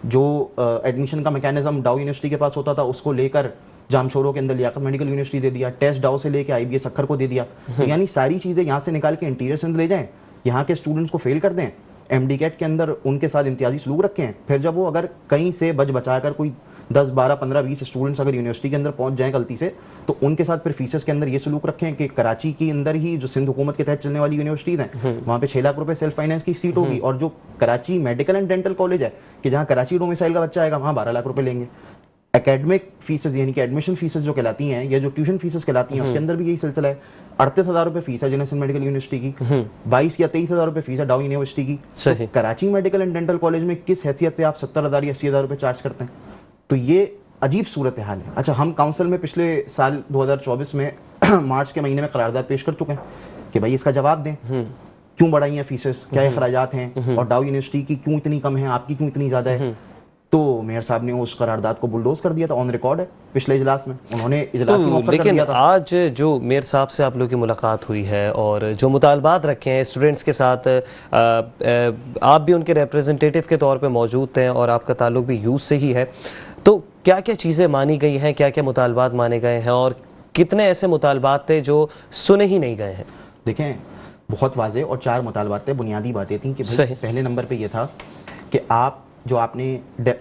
जो एडमिशन का मैकेनिज्म डाउ यूनिवर्सिटी के पास होता था उसको लेकर जामशोरो के अंदर लियाकत मेडिकल यूनिवर्सिटी दे दिया, टेस्ट डाउ से लेके IBS अखर को दे दिया। तो यानी सारी चीजें यहाँ से निकाल के इंटीरियर सिंध ले जाएं, यहाँ के स्टूडेंट्स को फेल कर दें, MD कैट के अंदर उनके साथ इम्तियाजी सलूक रखें। फिर जब वो अगर कहीं से बचा कर कोई 10, 12, 15, 20 स्टूडेंट्स अगर यूनिवर्सिटी के अंदर पहुंच जाएं गलती से, तो उनके साथ फिर फीसेस के अंदर ये सलूक रखें कि कराची के अंदर ही जो सिंध हुकूमत के तहत चलने वाली यूनिवर्सिटीज हैं वहाँ पे 6 लाख रुपए सेल्फ फाइनेंस की सीट होगी, और जो Karachi medical and dental college है कि जहाँ कराची डोमिसाइल का बच्चा आएगा वहाँ 12 लाख रुपए लेंगे। एकेडमिक फीसेस यानी कि एडमिशन फीसेस जो कहलाती हैं या जो ट्यूशन फीसेस कहलाती हैं उसके अंदर भी यही सिलसिला है। 38,000 रुपए फीस है जनरल मेडिकल यूनिवर्सिटी की, 22 या 23,000 रुपए फीस है डाउ यूनिवर्सिटी की। तो Karachi medical and dental college में किस हैसियत से आप 70,000 या 80,000 रुपए चार्ज करते हैं? तो ये अजीब सूरत हाल है। अच्छा, हम काउंसिल में पिछले साल 2024 में मार्च के महीने में करारदाद पेश कर चुके हैं कि भाई इसका जवाब दें, क्यों बढ़ाई हैं फीसेस, क्या अखराजात हैं, और डाउ यूनिवर्सिटी की क्यों इतनी कम है, आपकी क्यों इतनी ज्यादा है। तो मेयर साहब ने उस करारदाद को बुलडोज कर दिया था, ऑन रिकॉर्ड है पिछले इजलास में, उन्होंने इजलास में ऑफर कर दिया था। आज जो मेयर साहब से आप लोगों की मुलाकात हुई है और जो मुतालबात रखे हैं स्टूडेंट्स के साथ, आप भी उनके रिप्रेजेंटेटिव के तौर पे मौजूद थे और आपका ताल्लुक भी यूथ से ही है, तो क्या क्या चीज़ें मानी गई हैं, क्या क्या मुतालबात माने गए हैं और कितने ऐसे मुतालबात थे जो सुने ही नहीं गए हैं? देखें, बहुत वाज़ेह और 4 मुतालबात थे, बुनियादी बातें थी कि भाई पहले नंबर पे ये था कि आप जो आपने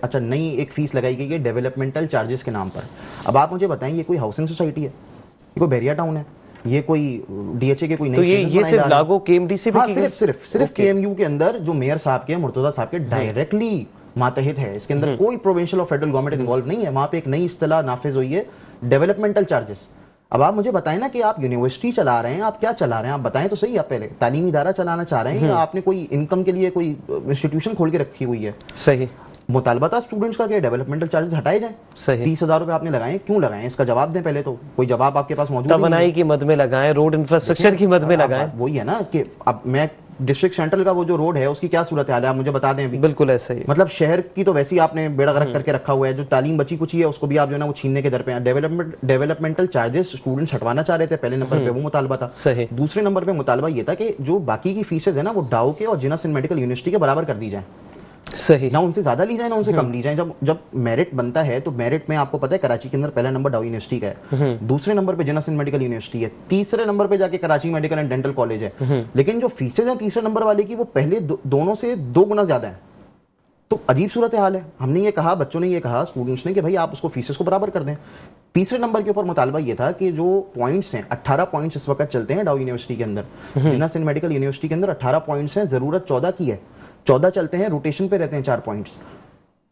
अच्छा नई एक फीस लगाई गई है डेवलपमेंटल चार्जेस के नाम पर। अब आप मुझे बताएं, ये कोई हाउसिंग सोसाइटी है, ये कोई बैरिया टाउन है, ये कोई DHA के कोई तो ये सिर्फ लागू KMD से भी हाँ, सिर्फ KMU के अंदर जो मेयर साहब के मुर्तजा साहब के डायरेक्टली मातहत है, इसके अंदर कोई प्रोविंशियल और फेडरल गवर्नमेंट इन्वॉल्व नहीं है। वहां पे एक नई इस्तिलाह नाफिज हुई है, डेवलपमेंटल चार्जेस। अब आप मुझे बताएं ना कि आप यूनिवर्सिटी चला रहे हैं, आप क्या चला रहे हैं, आप बताएं तो सही। आप पहले तालीमी इदारा चलाना चाह रहे हैं या आपने कोई इनकम के लिए कोई इंस्टीट्यूशन खोल के रखी हुई है? सही मुतालबा था स्टूडेंट्स का कि डेवलपमेंटल चार्जेस हटाए जाएं। सही 30,000 रुपए आपने लगाए, क्यों लगाए, इसका जवाब दें पहले। तो कोई जवाब आपके पास मौजूद नहीं है। तवानाई की मद में लगाएं, रोड इंफ्रास्ट्रक्चर की मद में लगाएं। वही है ना कि अब मैं डिस्ट्रिक्ट सेंट्रल का वो जो रोड है उसकी क्या सूरत हाल है आप मुझे बता दें अभी। बिल्कुल ऐसा ही, मतलब शहर की तो वैसे ही आपने बेड़ा गर्क करके रखा हुआ है, जो तालीम बची कुछ ही है उसको भी आप जो है ना वो छीनने के दर पे हैं। डेवलपमेंटल चार्जेस स्टूडेंट्स हटवाना चाह रहे थे, पहले नंबर पे वो मुतालबा था। सही। दूसरे नंबर पे मुतालबा ये था कि जो बाकी की फीसेज है ना वो डाउ के और जिना सिंध मेडिकल यूनिवर्सिटी के बराबर कर दी जाए। सही, ना उनसे ज्यादा ली जाए ना उनसे कम ली जाए। जब मेरिट बनता है तो मेरिट में आपको पता है कराची के अंदर पहला नंबर डाउ यूनिवर्सिटी का है, दूसरे नंबर पे जिना सिंध मेडिकल यूनिवर्सिटी है, तीसरे नंबर पे जाके Karachi medical and dental college है। लेकिन जो फीसेज हैं तीसरे नंबर वाले की वो पहले दोनों से 2 गुना ज्यादा है। तो अजीब सूरत हाल है। हमने ये कहा, बच्चों ने ये कहा, स्टूडेंट्स ने, कि भाई आप उसको फीसेस को बराबर कर दें। तीसरे नंबर के ऊपर मुतालबा ये था कि जो पॉइंट्स हैं 18 पॉइंट्स इस वक्त चलते हैं डाउ यूनिवर्सिटी के अंदर, जिना सिंध मेडिकल यूनिवर्सिटी के अंदर 18 पॉइंट्स हैं, जरूरत 14 की है, 14 चलते हैं, रोटेशन पे रहते हैं 4 पॉइंट्स।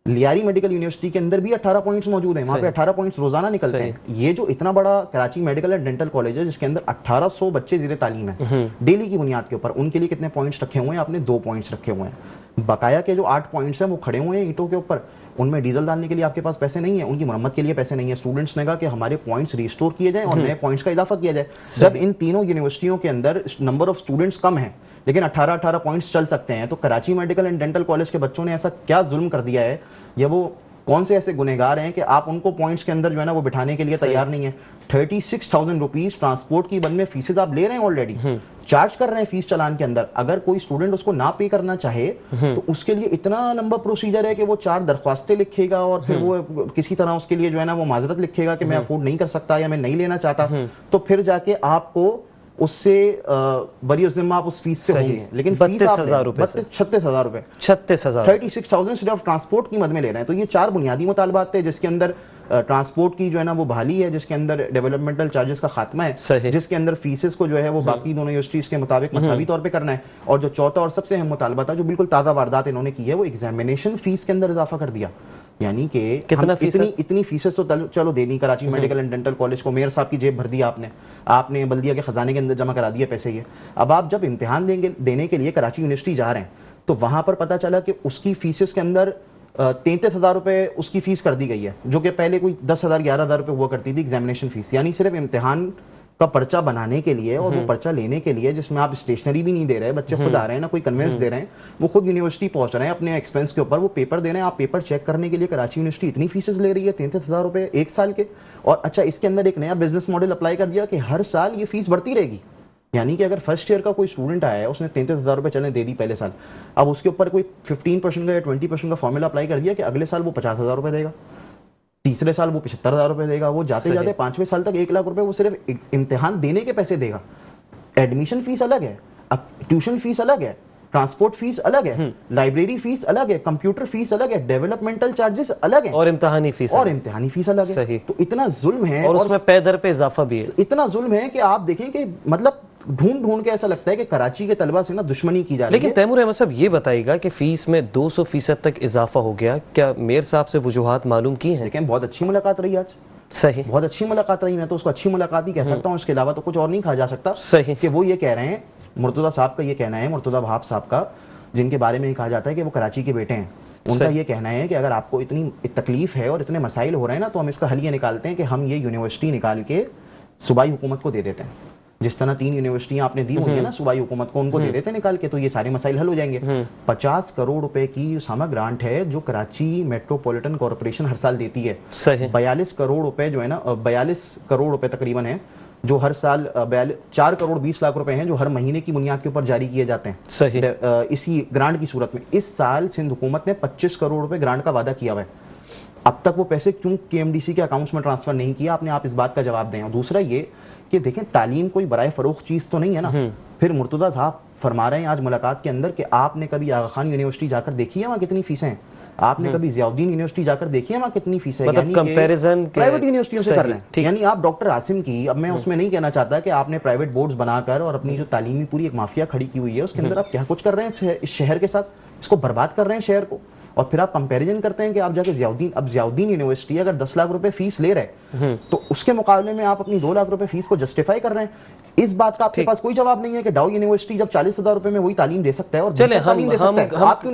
लियारी मेडिकल यूनिवर्सिटी के अंदर भी 18 पॉइंट्स मौजूद हैं, वहां पे 18 पॉइंट्स रोजाना निकलते हैं। ये जो इतना बड़ा Karachi medical and dental college है जिसके अंदर 1800 बच्चे ज़ेरे तालीम है डेली की बुनियाद के ऊपर, उनके लिए कितने पॉइंट्स रखे हुए हैं आपने? 2 पॉइंट्स रखे हुए हैं। बकाया के जो 8 पॉइंट्स हैं वो खड़े हुए हैं ईंटों के ऊपर, उनमें डीजल डालने के लिए आपके पास पैसे नहीं है, उनकी मरम्मत के लिए पैसे नहीं है। स्टूडेंट्स ने कहा कि हमारे पॉइंट्स रिस्टोर किए जाएं और नए पॉइंट्स का इजाफा किया जाए। जब इन तीनों यूनिवर्सिटियों के अंदर नंबर ऑफ स्टूडेंट्स कम है लेकिन 18 पॉइंट्स चल सकते हैं, तो Karachi medical and dental college के बच्चों ने ऐसा क्या जुल्म कर दिया है, या वो कौन से ऐसे गुनहगार हैं कि आप उनको पॉइंट्स के अंदर जो है ना वो बिठाने के लिए तैयार नहीं है? 36,000 रुपीज ट्रांसपोर्ट की बद में फीसेज आप ले रहे हैं, ऑलरेडी चार्ज कर रहे हैं फीस चालान के अंदर। अगर कोई स्टूडेंट उसको ना पे करना चाहे तो उसके लिए इतना लंबा प्रोसीजर है कि वो 4 दरख्वास्तें लिखेगा और फिर वो किसी तरह उसके लिए जो है ना वो माजरत लिखेगा कि मैं अफोर्ड नहीं कर सकता या मैं नहीं लेना चाहता, तो फिर जाके आपको उससे बरी जिम्मा आप उस फीस से होंगे, लेकिन फीस 32,000 रुपए, 36,000 रुपए, 36,000, 36,000 सिर्फ ट्रांसपोर्ट की मद में ले रहे हैं। तो ये 4 बुनियादी मुतालबात थे, जिसके अंदर ट्रांसपोर्ट की जो है ना वो बहाली है, जिसके अंदर डेवलपमेंटल चार्जेस का खात्मा है, जिसके अंदर फीसेस को जो है वो बाकी दोनों यूनिवर्सिटीज के मुताबिक मसावी तौर पे करना है, और जो चौथा और सबसे अहम मुतालबा था जो बिल्कुल ताज़ा वारदात इन्होंने की है वो एग्जामिनेशन फीस के अंदर इजाफा कर दिया। यानी कि कितना फीस? इतनी फीसेस तो चलो दे दी, Karachi medical and dental college को मेयर साहब की जेब भर दिया आपने बल्दिया के खजाने के अंदर जमा करा दिए पैसे ये। अब आप जब इम्तिहान देने के लिए कराची यूनिवर्सिटी जा रहे हैं तो वहां पर पता चला कि उसकी फीसेस के अंदर 33,000 रुपए उसकी फीस कर दी गई है, जो कि पहले कोई 10,000 11,000 रुपए हुआ करती थी एग्जामिनेशन फीस। यानी सिर्फ इम्तिहान का पर्चा बनाने के लिए और वो पर्चा लेने के लिए, जिसमें आप स्टेशनरी भी नहीं दे रहे, बच्चे खुद आ रहे हैं, ना कोई कन्वेंस दे रहे हैं, वो खुद यूनिवर्सिटी पहुंच रहे हैं अपने एक्सपेंस के ऊपर, वो पेपर दे रहे हैं। आप पेपर चेक करने के लिए कराची यूनिवर्सिटी इतनी फीसेस ले रही है, 33,000 रुपए 1 साल के। और अच्छा, इसके अंदर एक नया बिजनेस मॉडल अप्लाई कर दिया कि हर साल ये फीस बढ़ती रहेगी। यानी कि अगर फर्स्ट ईयर का कोई स्टूडेंट आया है, उसने 33,000 रुपए चलने दे दी पहले साल, अब उसके ऊपर कोई 15% का या 20% का फॉर्मूला अप्लाई कर दिया कि अगले साल वो 50,000 रुपए देगा, तीसरे साल वो 75,000 रुपए देगा, वो जाते जाते 5वें साल तक 1 लाख रुपए वो सिर्फ इम्तिहान देने के पैसे देगा। एडमिशन फीस अलग है, अब ट्यूशन फीस अलग है, ट्रांसपोर्ट फीस अलग है, लाइब्रेरी फीस अलग है, कंप्यूटर फीस अलग है, डेवलपमेंटल चार्जेस अलग है, और इम्तिहानी फीस अलग है। सही। तो इतना जुल्म है, और उसमें पे दर पे इजाफा भी है। इतना जुल्म है कि आप देखें कि मतलब ढूंढ के ऐसा लगता है कि कराची के तलबा से ना दुश्मनी की जा रही है। लेकिन तैमूर अहमद साहब ये बताइएगा कि फीस में 200% तक इजाफा हो गया, क्या मेयर साहब से वजूहात मालूम की हैं? लेकिन बहुत अच्छी मुलाकात रही आज। सही, बहुत अच्छी मुलाकात रही, मैं तो उसको अच्छी मुलाकात ही कह सकता हूँ, इसके अलावा तो कुछ और नहीं कहा जा सकता। सही कि वो ये कह रहे हैं, मुर्तज़ा साहब का ये कहना है, मुर्तज़ा वहाब साहब का, जिनके बारे में कहा जाता है कि वो कराची के बेटे हैं, उनका ये कहना है कि अगर आपको इतनी तकलीफ है और इतने मसाइल हो रहे हैं ना, तो हम इसका हल ये निकालते हैं कि हम ये यूनिवर्सिटी निकाल के सूबाई हुकूमत को दे देते हैं। जिस तरह 3 यूनिवर्सिटियां आपने दी हुई है ना सूबाई हुकूमत को, उनको दे देते निकाल के, तो ये सारे मसाइल हल हो जाएंगे। 50 करोड़ रुपए की उसामा ग्रांट है जो कराची मेट्रोपॉलिटन कॉर्पोरेशन हर साल देती है। 42 करोड़ रुपए जो है ना, 42 करोड़ रुपए तकरीबन है जो हर साल 4 करोड़ 20 लाख रुपए हैं जो हर महीने की बुनियाद के ऊपर जारी किए जाते हैं। सही। इसी ग्रांट की सूरत में इस साल सिंध हुकूमत ने 25 करोड़ रुपए ग्रांट का वादा किया हुआ है। अब तक वो पैसे क्यों KMDC के अकाउंट्स में ट्रांसफर नहीं किया, आपने आप इस बात का जवाब दें। और दूसरा ये कि देखें, तालीम कोई बराए फरोख्त चीज़ तो नहीं है ना। फिर मुर्तज़ा साहब फरमा रहे हैं आज मुलाकात के अंदर कि आपने कभी आगा खान यूनिवर्सिटी जाकर देखी है वहाँ कितनी फीसें हैं, आपने कभी ज़ियाउद्दीन यूनिवर्सिटी जाकर देखी है वहाँ कितनी फीसें, मतलब कंपैरिजन प्राइवेट यूनिवर्सिटियों से कर रहे हैं। यानी आप डॉक्टर आसिम की, अब मैं उसमें नहीं कहना चाहता कि आपने प्राइवेट बोर्ड्स बनाकर और अपनी जो तालीमी पूरी एक माफिया खड़ी की हुई है उसके अंदर आप क्या कुछ कर रहे हैं इस शहर के साथ, इसको बर्बाद कर रहे हैं शहर को। और फिर आप कंपैरिजन करते हैं कि आप जाके ज़ियाउद्दीन यूनिवर्सिटी अगर 10 लाख रुपए फीस ले रहे तो उसके मुकाबले में आप अपनी 2 लाख रुपए फीस को जस्टिफाई कर रहे हैं। इस बात का आपके पास कोई जवाब नहीं है कि डाउ यूनिवर्सिटी जब 40,000 रुपए में वही तालीम दे सकता है और चले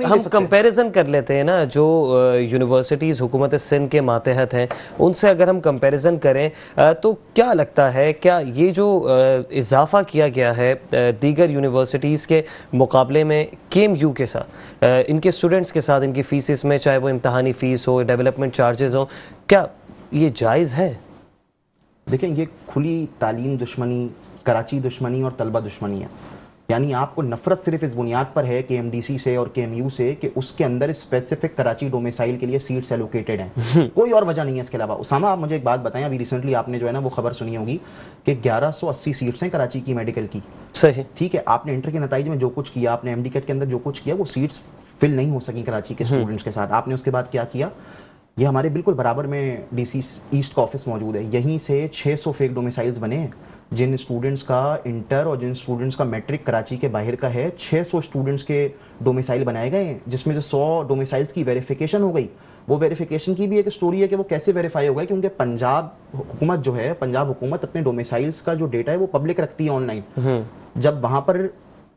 हम कंपैरिजन कर लेते हैं ना, जो यूनिवर्सिटीज हुकूमत सिंध के मातहत हैं उनसे अगर हम कंपैरिजन करें तो क्या लगता है, क्या ये जो इजाफा किया गया है दीगर यूनिवर्सिटीज़ के मुकाबले में KMU के साथ, इनके स्टूडेंट्स के साथ, इनकी फीसिस में, चाहे वो इम्तहानी फ़ीस हो, डेवलपमेंट चार्जेस हो, क्या ये जायज़ है? देखें, ये खुली तालीम दुश्मनी, कराची दुश्मनी और तलबा दुश्मनी है। यानी आपको नफरत सिर्फ इस बुनियाद पर है KMDC से और KMU से कि उसके अंदर स्पेसिफिक कराची डोमिसाइल के लिए सीट्स एलोकेटेड हैं, कोई और वजह नहीं है इसके अलावा। उसामा, आप मुझे एक बात बताएं, अभी रिसेंटली आपने जो है ना वो खबर सुनी होगी कि 1180 सीट्स हैं कराची की मेडिकल की। सही, ठीक है। आपने इंटर के नतीजे में जो कुछ किया, आपने MD कैट के अंदर जो कुछ किया, वो सीट्स फिल नहीं हो सकी कराची के स्टूडेंट्स के साथ। आपने उसके बाद क्या किया, ये हमारे बिल्कुल बराबर में DC ईस्ट का ऑफिस मौजूद है, यहीं से 600 फेक डोमिसाइल्स बने हैं। जिन स्टूडेंट्स का इंटर और जिन स्टूडेंट्स का मैट्रिक कराची के बाहर का है, 600 स्टूडेंट्स के डोमिसाइल बनाए गए हैं, जिसमें जो 100 डोमिसाइल्स की वेरिफिकेशन हो गई। वो वेरिफिकेशन की भी एक स्टोरी है कि वो कैसे वेरीफाई हो गया, क्योंकि पंजाब हुकूमत जो है, पंजाब हुकूमत अपने डोमिसाइल्स का जो डेटा है वो पब्लिक रखती है ऑनलाइन। जब वहाँ पर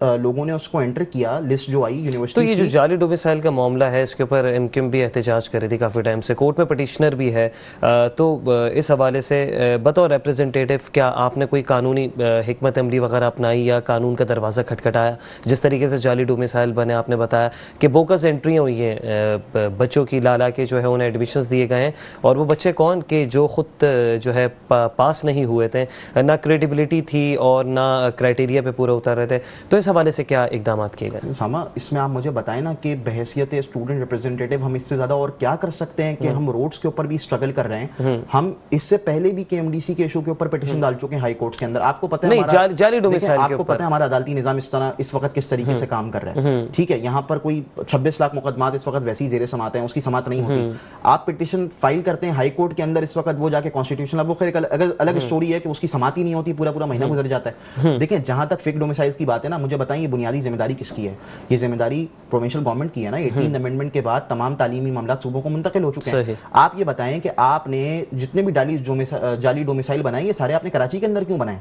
लोगों ने उसको एंटर किया, लिस्ट जो आई यूनिवर्सिटी, तो ये जो जाली डोमिसाइल का मामला है, इसके ऊपर MQM भी एहतजाज कर रही थी काफ़ी टाइम से, कोर्ट में पटिशनर भी है, तो इस हवाले से बतौर रिप्रेजेंटेटिव क्या आपने कोई कानूनी हिकमत अमली वगैरह अपनाई या कानून का दरवाज़ा खटखटाया? जिस तरीके से जाली डोमिसाइल बने, आपने बताया कि बोकस एंट्रियाँ हुई हैं बच्चों की, लाला के जो है उन्हें एडमिशन्स दिए गए हैं, और वो बच्चे कौन के जो ख़ुद जो है पास नहीं हुए थे, ना क्रेडिबिलिटी थी और ना क्राइटेरिया पे पूरा उतर रहे थे। तो इस हवाले से क्या इकदाम किए गए? सामा, इसमें आप मुझे बताएं ना कि बहैसियत स्टूडेंट रिप्रेजेंटेटिव हम इससे ज़्यादा और क्या कर सकते हैं कि हम रोड्स के ऊपर भी स्ट्रगल कर रहे हैं। हम इससे पहले भी KMDC के इशू के ऊपर पिटीशन डाल चुके हैं हाई कोर्ट के अंदर। आपको पता है जाली डोमिसाइल के आपको ऊपर, पता है हमारा अदालती निज़ाम इस वक्त किस तरीके से काम कर रहा है, ठीक है। यहाँ पर कोई 26 लाख मुकदमात इस वक्त वैसी जेरे समात हैं, उसकी समात नहीं होती। आप पिटीशन फाइल करते हैं हाई कोर्ट के अंदर, इस वक्त वो जाके कॉन्स्टिट्यूशन, अब वो खैर अलग स्टोरी है कि उसकी समात ही नहीं होती, पूरा महीना गुजर जाता है। देखिए, जहां तक फिक्स डोमिसाइल्स की बात है ना, मुझे बताएं ये बुनियादी जिम्मेदारी किसकी है? ये जिम्मेदारी प्रोविंशियल गवर्नमेंट की है ना। 18th अमेंडमेंट के बाद तमाम तालीमी मामला सूबों को मुंतकिल हो चुके हैं। आप ये बताएं कि आपने जितने भी जाली डोमिसाइल बनाए, ये सारे आपने कराची के अंदर क्यों बनाए?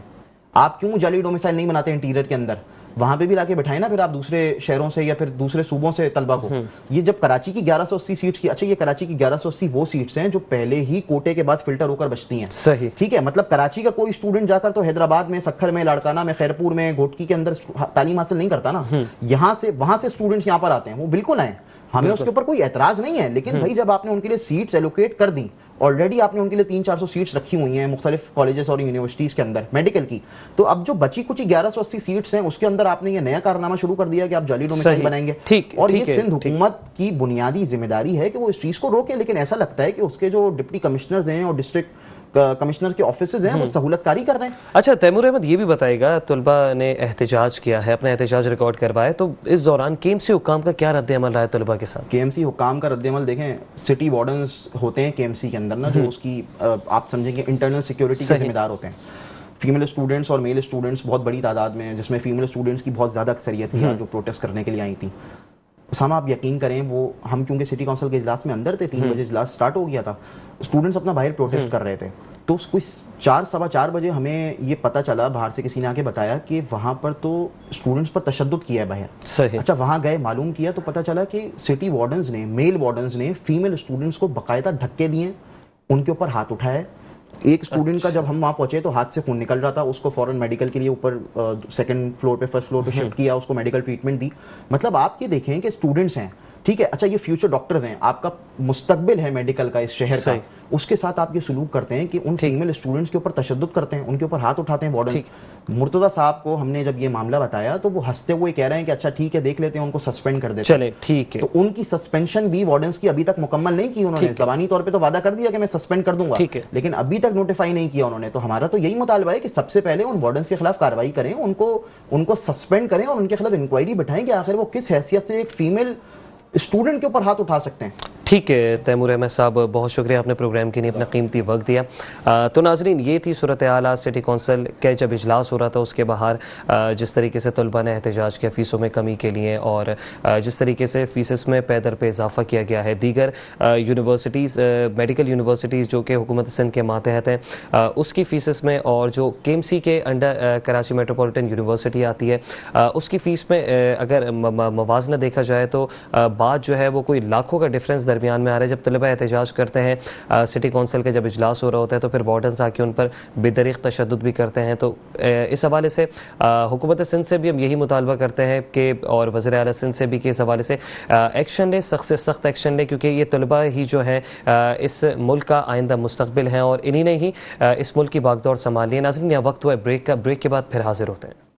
आप क्यों जाली डोमिसाइल नहीं बनाते इंटीरियर के अंदर? वहां पे भी लाके बैठाए ना फिर आप दूसरे शहरों से या फिर दूसरे सूबों से तलबा को। ये जब कराची की 1180 सीट्स की, अच्छा ये कराची की 1180 वो सीट्स हैं जो पहले ही कोटे के बाद फिल्टर होकर बचती हैं। सही, ठीक है। मतलब कराची का कोई स्टूडेंट जाकर तो हैदराबाद में, सक्खर में, लाड़काना में, खैरपुर में, घोटकी के अंदर तालीम हासिल नहीं करता ना। वहां से स्टूडेंट्स यहाँ पर आते हैं, वो बिल्कुल आए, हमें उसके ऊपर कोई एतराज नहीं है। लेकिन भाई जब आपने उनके लिए सीट्स एलोकेट कर दी, ऑलरेडी आपने उनके लिए 300-400 सीट्स रखी हुई हैं मुख्तलिफ कॉलेजेस और यूनिवर्सिटीज़ के अंदर मेडिकल की, तो अब जो बची कुछ 1180 सीट्स हैं उसके अंदर आपने ये नया कारनामा शुरू कर दिया कि आप जाली डोमिसाइल बनाएंगे। और ये सिंध हुकूमत की बुनियादी जिम्मेदारी है कि वो इस चीज़ को रोके। लेकिन ऐसा लगता है कि उसके जो डिप्टी कमिश्नर्स हैं और डिस्ट्रिक्ट कमिश्नर के ऑफिसेज हैं वो सहूलतकारी कर रहे हैं। अच्छा, तैमूर अहमद ये भी बताएगा, तलबा ने एहतजाज किया है, अपना एहतजाज रिकॉर्ड करवाया, तो इस दौरान KMC हुक्काम का क्या रद्द-ए-अमल रहा है तलबा के साथ? KMC हुक्काम का रद्द-ए-अमल देखें, सिटी वार्डन्स होते हैं KMC के अंदर ना, जो उसकी आप समझेंगे इंटरनल सिक्योरिटी के जिम्मेदार होते हैं। फीमेल स्टूडेंट्स और मेल स्टूडेंट्स बहुत बड़ी तादाद में, जिसमें फीमेल स्टूडेंट्स की बहुत ज़्यादा अक्सरियत थी जो प्रोटेस्ट करने के लिए आई थी। सामा, आप यकीन करें, वो हम क्योंकि सिटी काउंसिल के इजलास में अंदर थे, 3 बजे इजलास स्टार्ट हो गया था, स्टूडेंट्स अपना बाहर प्रोटेस्ट कर रहे थे, तो कोई 4-4:15 बजे हमें ये पता चला, बाहर से किसी ने आके बताया कि वहाँ पर तो स्टूडेंट्स पर तशद्दुद किया है बाहर। सही। अच्छा, वहाँ गए, मालूम किया तो पता चला कि सिटी वार्डन्स ने, मेल वार्डन्स ने फीमेल स्टूडेंट्स को बाकायदा धक्के दिए, उनके ऊपर हाथ उठाए। एक स्टूडेंट का जब हम वहाँ पहुंचे तो हाथ से खून निकल रहा था, उसको फौरन मेडिकल के लिए ऊपर सेकंड फ्लोर पे, फर्स्ट फ्लोर पे शिफ्ट किया, उसको मेडिकल ट्रीटमेंट दी। मतलब आप ये देखें कि स्टूडेंट्स हैं, ठीक है, अच्छा ये फ्यूचर डॉक्टर्स हैं, आपका मुस्तकबिल है मेडिकल का इस शहर का, उसके साथ आप ये सलूक करते हैं कि उन फीमेल स्टूडेंट्स के ऊपर तशद्दुद करते हैं, उनके ऊपर हाथ उठाते हैं वार्डन्स। मुर्तज़ा साहब को हमने जब ये मामला बताया तो वो हंसते हुए कह रहे हैं कि अच्छा ठीक है, देख लेते हैं, उनको सस्पेंड कर देते हैं। चले ठीक है। तो उनकी सस्पेंशन भी वार्डन्स की अभी तक मुकम्मल नहीं की उन्होंने। ज़बानी तौर पे तो वादा कर दिया कि मैं सस्पेंड कर दूंगा, लेकिन अभी तक नोटिफाई नहीं किया उन्होंने। तो हमारा तो यही मुतालबा है कि सबसे पहले उन वार्डन्स के खिलाफ कार्रवाई करें, उनको सस्पेंड करें और उनके खिलाफ इंक्वायरी बैठाएं कि आखिर वो किस हैसियत से एक फीमेल स्टूडेंट के ऊपर हाथ उठा सकते हैं। ठीक है तैमूर अहमद साहब, बहुत शुक्रिया, आपने प्रोग्राम के लिए अपना कीमती वक्त दिया। तो नाजरीन, ये थी सूरत हाल आज सिटी कौंसिल के जब इजलास हो रहा था उसके बाहर, जिस तरीके से तलबा ने एहतजाज किया फ़ीसों में कमी के लिए, और जिस तरीके से फ़ीसेस में पैदर पे इजाफा किया गया है। दीगर यूनिवर्सिटीज़, मेडिकल यूनिवर्सिटीज़ जो कि हुकूमत सिंध के मातहत हैं, उसकी फ़ीसेस में, और जो KMC के अंडर कराची मेट्रोपॉलिटन यूनिवर्सिटी आती है, उसकी फ़ीस में अगर मवाजना देखा जाए तो बात जो है वो कोई लाखों का डिफरेंस दरमियान में आ रहा है। जब तलबा एहतजाज करते हैं सिटी कौंसिल के जब इजलास हो रहा होता है तो फिर वार्डन्स आके उन पर बेदरीक तशद्दुद भी करते हैं। तो इस हवाले से हुकूमत सिंध से भी हम यही मुतालबा करते हैं कि, और वज़ीर आला सिंध से भी कि इस हवाले से एक्शन ले, सख्त से सख्त एक्शन ले, क्योंकि ये तलबा ही जो है इस मुल्क का आइंदा मुस्तकबिल हैं और इन्हीं ने ही इस मुल्क की बागडोर संभाली है। नाज़रीन, यह वक्त हुआ है ब्रेक का, ब्रेक के बाद फिर हाजिर होते हैं।